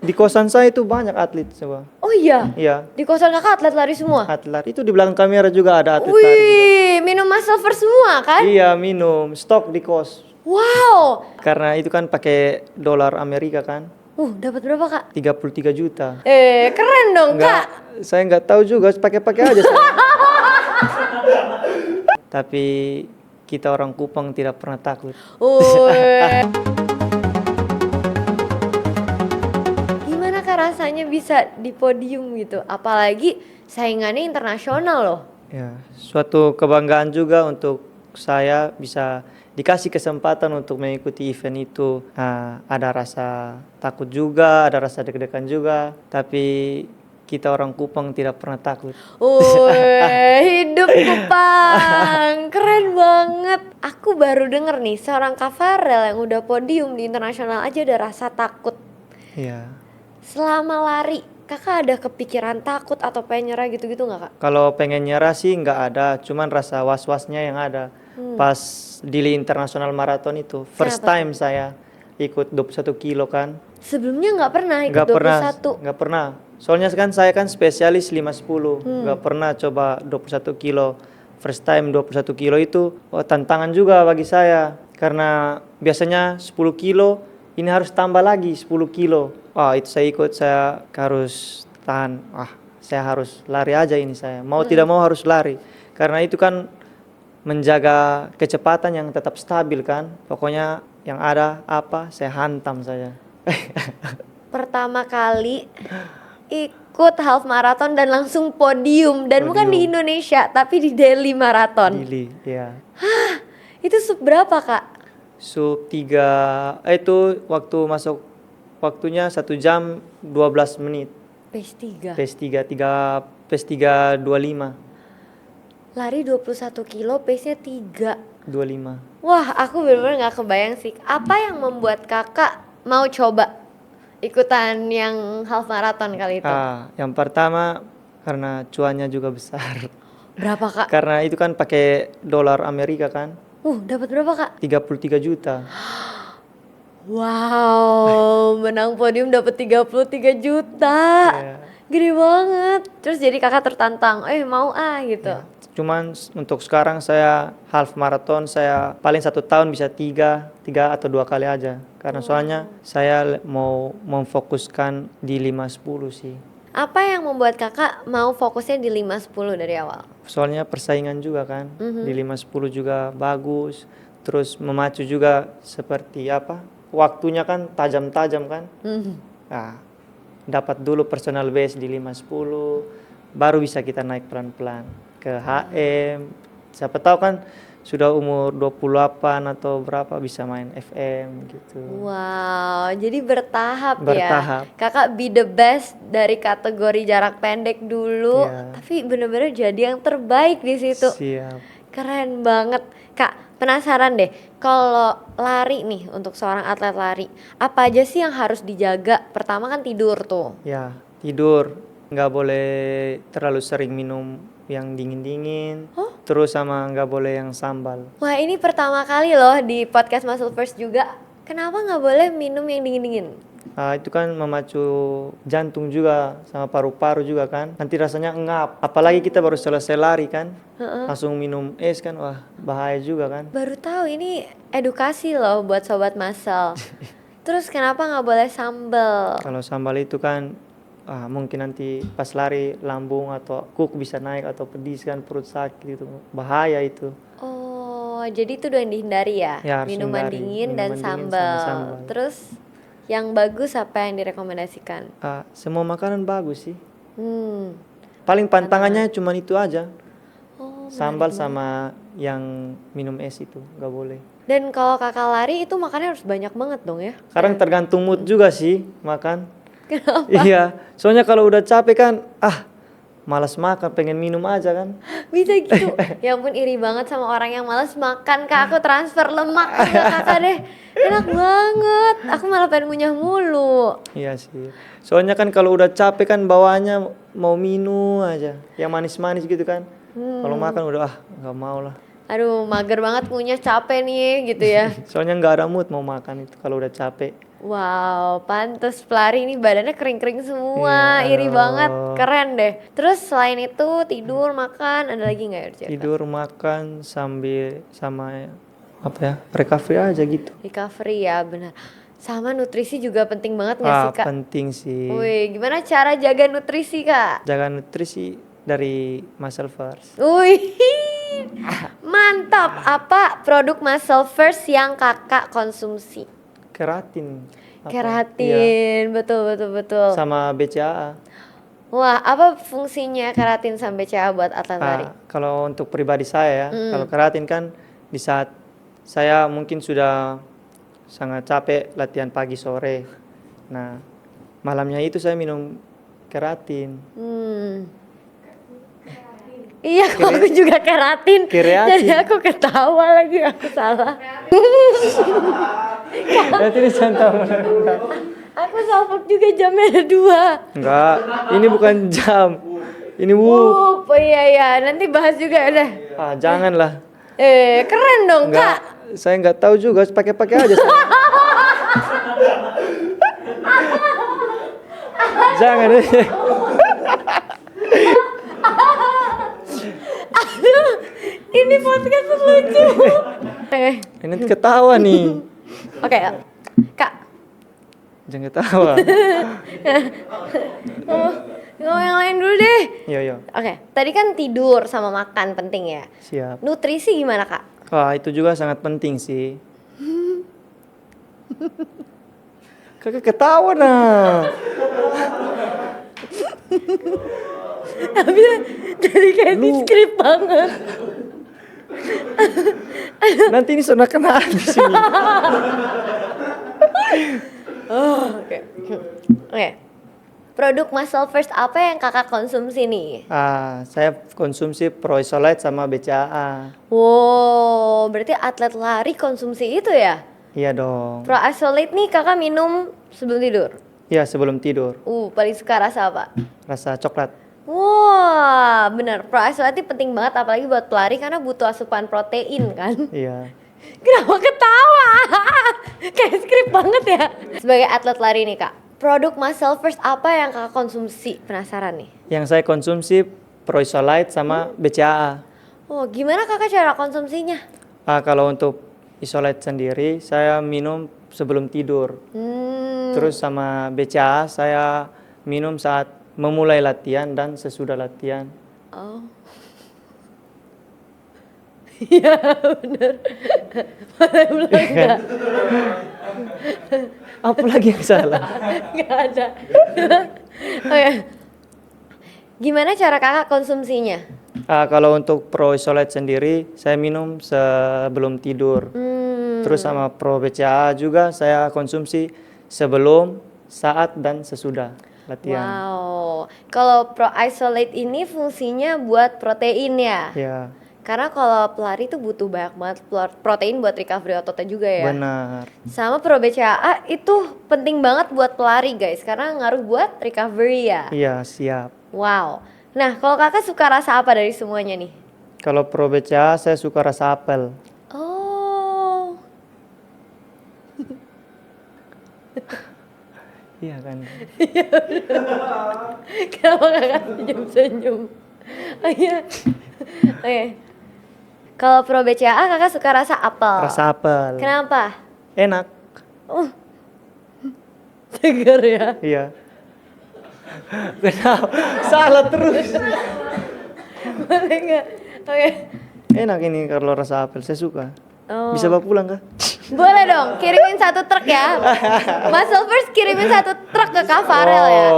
Di kosan saya itu banyak atlet coba. Oh iya? Iya, Di kosan kakak atlet lari semua? atlet lari. Itu di belakang kamera juga ada atlet lari juga. Wih, minum muscle first semua kan? Iya, minum stok di kos. Wow. Karena itu kan pakai dolar Amerika kan. Dapat berapa kak? 33 juta. Keren dong Enggak, kak. saya nggak tahu juga, pakai-pakai aja saya. Tapi kita orang Kupang tidak pernah takut. Wih. Gimana kak rasanya bisa di podium gitu? Apalagi saingannya internasional loh. Ya, suatu kebanggaan juga untuk saya bisa dikasih kesempatan untuk mengikuti event itu. Nah, ada rasa takut juga, ada rasa deg-degan juga, tapi kita orang Kupang tidak pernah takut. Hidup Kupang, keren banget. Aku baru denger nih seorang Kak Farel yang udah podium di internasional aja udah rasa takut. Iya. Selama lari, kakak ada kepikiran takut atau pengen nyerah gitu-gitu nggak kak? Kalau pengen nyerah sih nggak ada, cuman rasa was-wasnya yang ada. Pas di internasional maraton itu, first Kenapa time saya ikut 21 kilo kan. Sebelumnya nggak pernah ikut Nggak pernah, 21. nggak pernah. Soalnya kan saya kan spesialis 5-10, nggak pernah coba 21 kilo. First time 21 kilo itu tantangan juga bagi saya. Karena biasanya 10 kilo, ini harus tambah lagi 10 kilo. Itu saya ikut, saya harus tahan. Saya harus lari aja ini saya. Mau tidak mau harus lari. Karena itu kan menjaga kecepatan yang tetap stabil kan. Pokoknya yang ada apa, saya hantam saja. Pertama kali ikut half marathon dan langsung podium dan bukan di Indonesia tapi di Delhi Marathon. Dili, ya. Itu berapa kak? Sub 3, itu waktu masuk waktunya 1 jam 12 menit. Pace 3. Pace 3:25. Lari 21 kilo, pace-nya 3. 25. Wah, aku bener-bener gak kebayang sih. Apa yang membuat kakak mau coba ikutan yang half marathon kali itu? Yang pertama karena cuannya juga besar. Berapa kak? Karena itu kan pakai dolar Amerika kan. Dapat berapa kak? 33 juta. Wow, menang podium dapat 33 juta. Iya. Gede banget. Terus jadi kakak tertantang, mau gitu. Ya. Cuman untuk sekarang saya half marathon, saya paling 1 tahun bisa 3 atau 2 kali aja. Karena soalnya saya mau memfokuskan di 5-10 sih. Apa yang membuat kakak mau fokusnya di 5-10 dari awal? Soalnya persaingan juga kan. Di 5-10 juga bagus. Terus memacu juga seperti apa? Waktunya kan tajam-tajam kan. Dapat dulu personal best di 5-10, baru bisa kita naik pelan-pelan ke HM. Siapa tahu kan sudah umur 28 atau berapa bisa main FM gitu. Wow, jadi bertahap Bertahap. ya. Kakak be the best dari kategori jarak pendek dulu, tapi bener-bener jadi yang terbaik di situ. Siap. Keren banget. Kak, penasaran deh, kalau lari nih untuk seorang atlet lari, apa aja sih yang harus dijaga? Pertama kan tidur tuh. Ya, tidur. Nggak boleh terlalu sering minum yang dingin-dingin. Terus sama nggak boleh yang sambal. Wah, ini pertama kali loh di podcast Muscle First juga. Kenapa nggak boleh minum yang dingin-dingin? Itu kan memacu jantung juga sama paru-paru juga kan. Nanti rasanya ngap. Apalagi kita baru selesai lari kan. Langsung minum es kan, wah bahaya juga kan. Baru tahu ini edukasi loh buat sobat muscle. Terus kenapa nggak boleh sambal? Kalau sambal itu kan mungkin nanti pas lari lambung atau kuk bisa naik atau pedis kan, perut sakit itu bahaya itu. Jadi itu udah yang dihindari ya? Ya, harus Minuman hindari. dingin dan Minuman dingin sama sambal. sambal. Terus yang bagus apa yang direkomendasikan? Semua makanan bagus sih. Hmm. Paling pantangannya cuma itu aja. Sambal menarik sama yang minum es itu nggak boleh. Dan kalau kakak lari itu makannya harus banyak banget dong ya? Kadang tergantung mood juga sih makan. Kenapa? Iya, soalnya kalau udah capek kan, malas makan, pengen minum aja kan. Bisa gitu? Ya ampun, iri banget sama orang yang malas makan. Kak, aku transfer lemak ke kakak deh. Enak banget, aku malah pengen ngunyah mulu. Iya sih, soalnya kan kalau udah capek kan bawaannya mau minum aja, yang manis-manis gitu kan. Kalau makan udah nggak mau lah. Aduh, mager banget ngunyah, capek nih gitu ya. Soalnya nggak ada mood mau makan itu kalau udah capek. Wow, pantes pelari ini badannya kering-kering semua, Iya, iri aduh. banget, keren deh. Terus selain itu tidur, makan, ada lagi nggak ya cerita? Tidur, makan, sambil sama apa ya, recovery aja gitu. Recovery ya, benar. Sama nutrisi juga penting banget nggak sih Kak? Penting sih. Wih, gimana cara jaga nutrisi Kak? Jaga nutrisi dari Muscle First. Wih, mantap. Apa produk Muscle First yang Kakak konsumsi? Keratin. Iya. Keratin, betul betul betul. Sama BCAA. Wah, apa fungsinya keratin sama BCAA buat atlet lari? Kalau untuk pribadi saya ya, kalau keratin kan di saat saya mungkin sudah sangat capek latihan pagi sore. Nah, malamnya itu saya minum keratin. Iya, aku juga keratin. Keratin. Jadi aku ketawa lagi, aku salah. Berarti ini contoh. Aku salfok juga jamnya ada 2. Enggak, ini bukan jam. Ini Oh iya, nanti bahas juga deh. Janganlah. Keren dong Enggak, Kak. saya nggak tahu juga, pakai aja. Jangan. Ini podcast lucu. Ini nanti ketawa nih. Oke, Kak. Jangan ketawa. Ngomong yang lain dulu deh. Yo. Oke, tadi kan tidur sama makan penting ya. Siap. Nutrisi gimana Kak? Wah, itu juga sangat penting sih. Kakak ketawa nah. Tapi jadi kayak di skrip banget. Nanti ini sudah kena habis ini. Oke. Produk Muscle First apa yang Kakak konsumsi nih? Saya konsumsi Pro Isolate sama BCAA. Wow, berarti atlet lari konsumsi itu ya? Iya dong. Pro Isolate nih Kakak minum sebelum tidur? Iya, sebelum tidur. Paling suka rasa apa? Rasa coklat. Wah, bener. Pro Isolate ini penting banget apalagi buat pelari karena butuh asupan protein kan. Iya. Kenapa ketawa? Kayak skrip banget ya. Sebagai atlet lari nih Kak, produk Muscle First apa yang Kakak konsumsi? Penasaran nih. Yang saya konsumsi Pro Isolate sama BCAA. Oh, gimana Kakak cara konsumsinya? Kalau untuk Isolate sendiri, saya minum sebelum tidur. Terus sama BCAA saya minum saat memulai latihan dan sesudah latihan. Oh. Iya bener. Mana bilang enggak? Apa lagi yang salah? Enggak ada. Oke. Gimana cara Kakak konsumsinya? Kalau untuk Pro Isolate sendiri, saya minum sebelum tidur. Terus sama Pro BCAA juga saya konsumsi sebelum, saat, dan sesudah latihan. Wow. Kalau Pro Isolate ini fungsinya buat protein ya? Ya, Karena kalau pelari tuh butuh banyak banget protein buat recovery ototnya juga ya. benar. Sama Pro BCAA itu penting banget buat pelari guys, karena ngaruh buat recovery ya. Iya, siap. Wow. Nah, kalau Kakak suka rasa apa dari semuanya nih? Kalau Pro BCAA saya suka rasa apel. Oh. Iya kan? Kenapa Kakak senyum-senyum? Oh iya. Oke. Kalau Pro BCAA Kakak suka rasa apel. Rasa apel. Kenapa? Enak. Segar ya. Iya. Kenapa? Salah terus. Boleh nggak? Oke. Enak ini kalau rasa apel, saya suka. Oh. Bisa bawa pulang kah? Boleh dong, kirimin 1 truk ya. Muscle First kirimin 1 truk ke Kak Farel ya.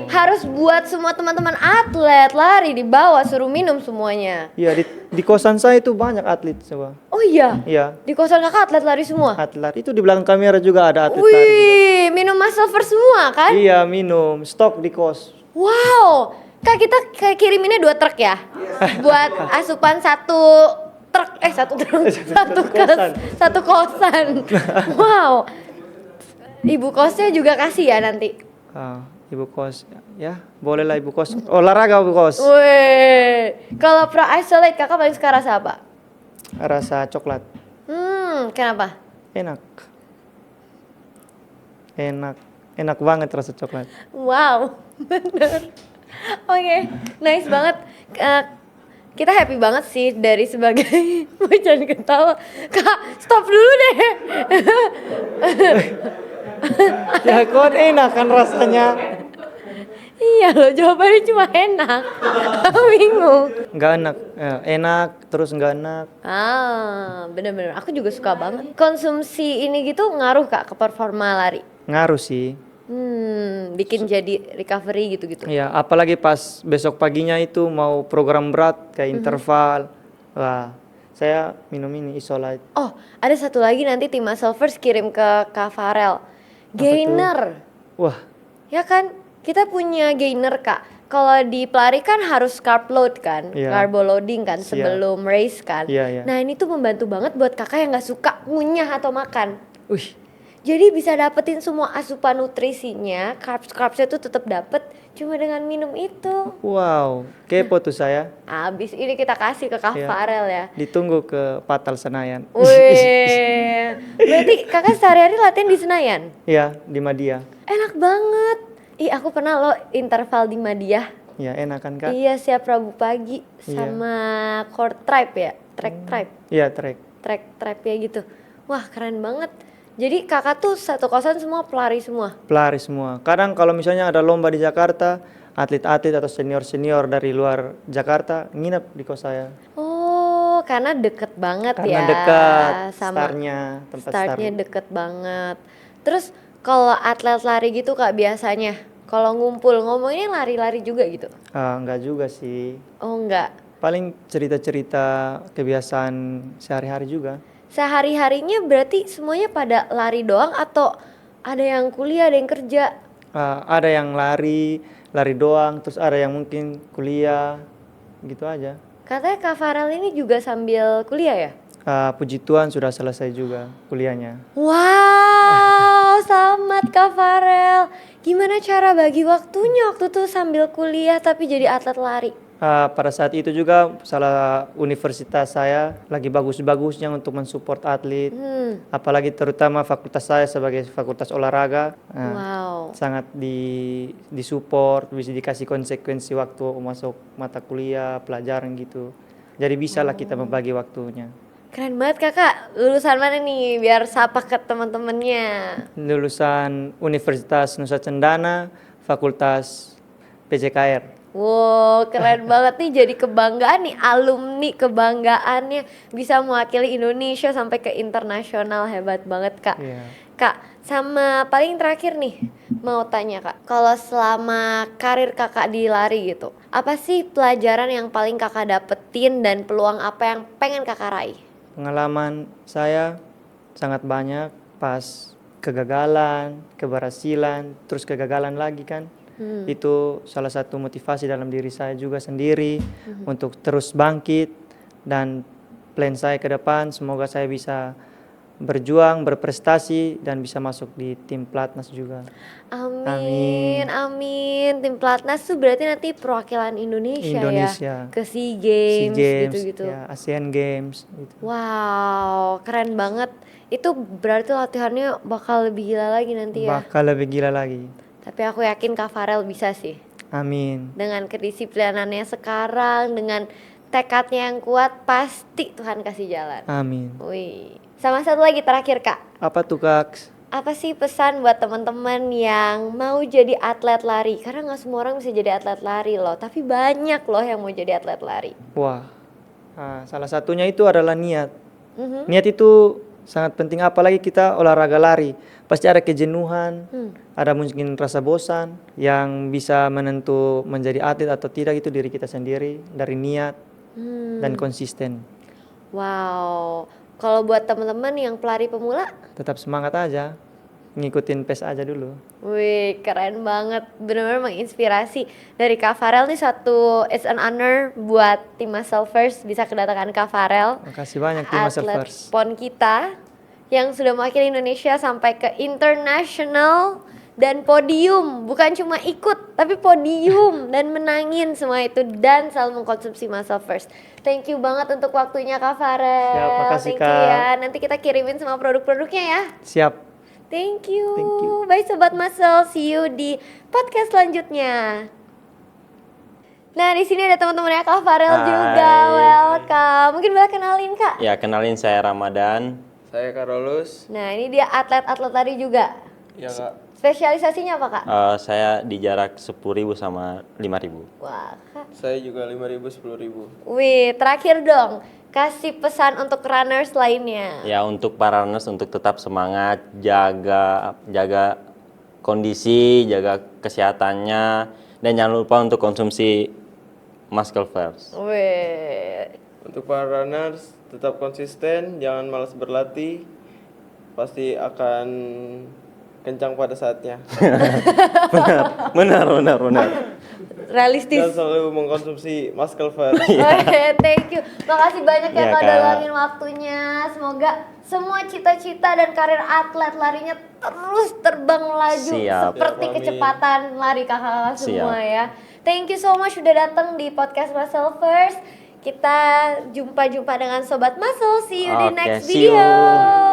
Harus buat semua teman-teman atlet lari dibawa suruh minum semuanya. Iya, di kosan saya itu banyak atlet coba. Oh iya. Iya, Di kosan Kakak atlet lari semua. atlet itu di belakang kamera juga ada atlet lari. Wih, minum Muscle First semua kan? Iya, minum, stok di kos. Wow. Kak kita kayak kiriminnya 2 truk ya. Buat asupan 1 truk, 1 truk, satu kosan. Wow. Ibu kosnya juga kasih ya nanti. Ibu kos, ya bolehlah ibu kos. Olahraga ibu kos. Wih, kalau Pro Isolate Kakak paling suka rasa apa? Rasa coklat, Kenapa? enak. enak banget rasa coklat. Wow, bener. Oke, nice banget. Eh, kita happy banget sih dari sebagai jangan ketawa. Kak, stop dulu deh. Ya kan enak kan rasanya. Iya loh, jawabannya cuma enak. Aku bingung. Nggak enak, enak terus nggak enak. Bener-bener. Aku juga suka banget. Konsumsi ini gitu ngaruh Kak ke performa lari? Ngaruh sih. Bikin jadi recovery gitu-gitu. Ya, apalagi pas besok paginya itu mau program berat kayak interval. Wah, saya minum ini Isolite. Oh, ada satu lagi nanti tim Muscle First kirim ke Kak Farel. Gainer. Wah, Ya kan? Kita punya gainer Kak. Kalau di pelari kan harus carb load kan, Iya. carbo loading kan Siap. sebelum race kan. Iya, iya. Nah ini tuh membantu banget buat kakak yang nggak suka ngunyah atau makan. wih, Jadi bisa dapetin semua asupan nutrisinya, carbsnya tuh tetap dapet cuma dengan minum itu. wow, kepo tuh saya. Abis ini kita kasih ke Kak Iya. Farel ya. Ditunggu ke Patal Senayan. Wih, berarti kakak sehari-hari latihan di Senayan? Iya, di Madia. Enak banget. Ih aku pernah lo interval di Madiah. Ya, enak kan Kak? Iya siap Rabu pagi Iya. sama core tribe ya, track tribe, Iya, trek. track tribe ya gitu. Wah keren banget. Jadi kakak tuh satu kosan semua pelari semua. Pelari semua. Kadang kalau misalnya ada lomba di Jakarta, atlet-atlet atau senior-senior dari luar Jakarta nginep di kos saya. Oh karena deket banget Karena ya. dekat sama startnya, tempat startnya start. deket banget. Terus kalau atlet lari gitu kak biasanya, kalau ngumpul ngomonginnya lari-lari juga gitu? Enggak juga sih. Oh enggak. Paling cerita-cerita kebiasaan sehari-hari juga. Sehari-harinya berarti semuanya pada lari doang atau ada yang kuliah, ada yang kerja? Ada yang lari doang, terus ada yang mungkin kuliah, gitu aja. Katanya Kak Farel ini juga sambil kuliah ya? Puji Tuhan sudah selesai juga kuliahnya. Wow, selamat Kak Farel. Gimana cara bagi waktunya waktu tuh sambil kuliah tapi jadi atlet lari? Pada saat itu juga salah universitas saya lagi bagus-bagusnya untuk mensupport atlet, apalagi terutama fakultas saya sebagai fakultas olahraga. Wow. Sangat disupport, bisa dikasih konsekuensi waktu masuk mata kuliah, pelajaran gitu. Jadi bisalah kita membagi waktunya. Keren banget kakak, lulusan mana nih biar sapa ke teman-temannya? Lulusan Universitas Nusa Cendana, Fakultas PJKR. Wow, keren banget nih, jadi kebanggaan nih, alumni kebanggaannya bisa mewakili Indonesia sampai ke internasional, hebat banget kak. Iya. Kak, sama paling terakhir nih, mau tanya kak, kalau selama karir kakak di lari gitu, apa sih pelajaran yang paling kakak dapetin dan peluang apa yang pengen kakak raih? Pengalaman saya sangat banyak, pas kegagalan, keberhasilan, terus kegagalan lagi kan. Itu salah satu motivasi dalam diri saya juga sendiri untuk terus bangkit, dan plan saya ke depan semoga saya bisa berjuang, berprestasi dan bisa masuk di tim Platnas juga. Amin, amin. Tim Platnas tuh berarti nanti perwakilan Indonesia, Indonesia. ya ke SEA SEA Games, Games, gitu-gitu. ya, Asian Games gitu. Wow, keren banget. Itu berarti latihannya bakal lebih gila lagi nanti ya. Bakal lebih gila lagi. Tapi aku yakin Kak Farel bisa sih. Amin. Dengan kedisiplinannya sekarang, dengan tekadnya yang kuat, pasti Tuhan kasih jalan. Amin. Wih. Sama satu lagi terakhir Kak. Apa tuh Kak? Apa sih pesan buat teman-teman yang mau jadi atlet lari? Karena nggak semua orang bisa jadi atlet lari loh, tapi banyak loh yang mau jadi atlet lari. Wah, salah satunya itu adalah niat. Niat itu sangat penting, apalagi kita olahraga lari. Pasti ada kejenuhan, ada mungkin rasa bosan. Yang bisa menentu menjadi atlet atau tidak itu diri kita sendiri, dari niat dan konsisten. Wow, kalau buat teman-teman yang pelari pemula, Tetap semangat aja, ngikutin pace aja dulu. wih keren banget, benar-benar menginspirasi. Dari Kak Farel nih it's an honor buat tim Muscle First bisa kedatangan Kak Farel. Makasih banyak tim Muscle Atlet First. PON kita yang sudah mewakili Indonesia sampai ke international dan podium, bukan cuma ikut tapi podium dan menangin semua itu dan selalu mengkonsumsi Muscle First. Thank you banget untuk waktunya Kak Farel. Siap, makasih, Thank you Kak. ya. Nanti kita kirimin semua produk-produknya ya. Siap. Thank you. Thank you. Bye Sobat Muscle, see you di podcast selanjutnya. Nah, di sini ada teman-temannya Kak Farel Hai. juga. Welcome. Mungkin boleh kenalin Kak? Ya, kenalin saya Ramadan. Saya Karolus. Nah, ini dia atlet-atlet tadi juga. Ya Kak. Spesialisasinya apa Kak? Saya di jarak 10.000 sama 5.000. Wah, Kak. Saya juga 5.000, 10.000. Wih, terakhir dong. Kasih pesan untuk runners lainnya. Ya, untuk para runners untuk tetap semangat, jaga kondisi, jaga kesehatannya, dan jangan lupa untuk konsumsi muscle first. Wih. Untuk para runners, tetap konsisten, jangan malas berlatih. Pasti akan kencang pada saatnya. Benar. Realistis. Dan selalu mengkonsumsi muscle first. Oke, thank you. Makasih banyak ya Iya, Kak Kak. udah luangin waktunya. Semoga semua cita-cita dan karir atlet larinya terus terbang melaju Siap. seperti Siap, amin. kecepatan lari kakak-kakak semua Siap. ya. Thank you so much sudah datang di podcast Muscle First. Kita jumpa dengan Sobat Muscle. See you di Oke, next see you. video.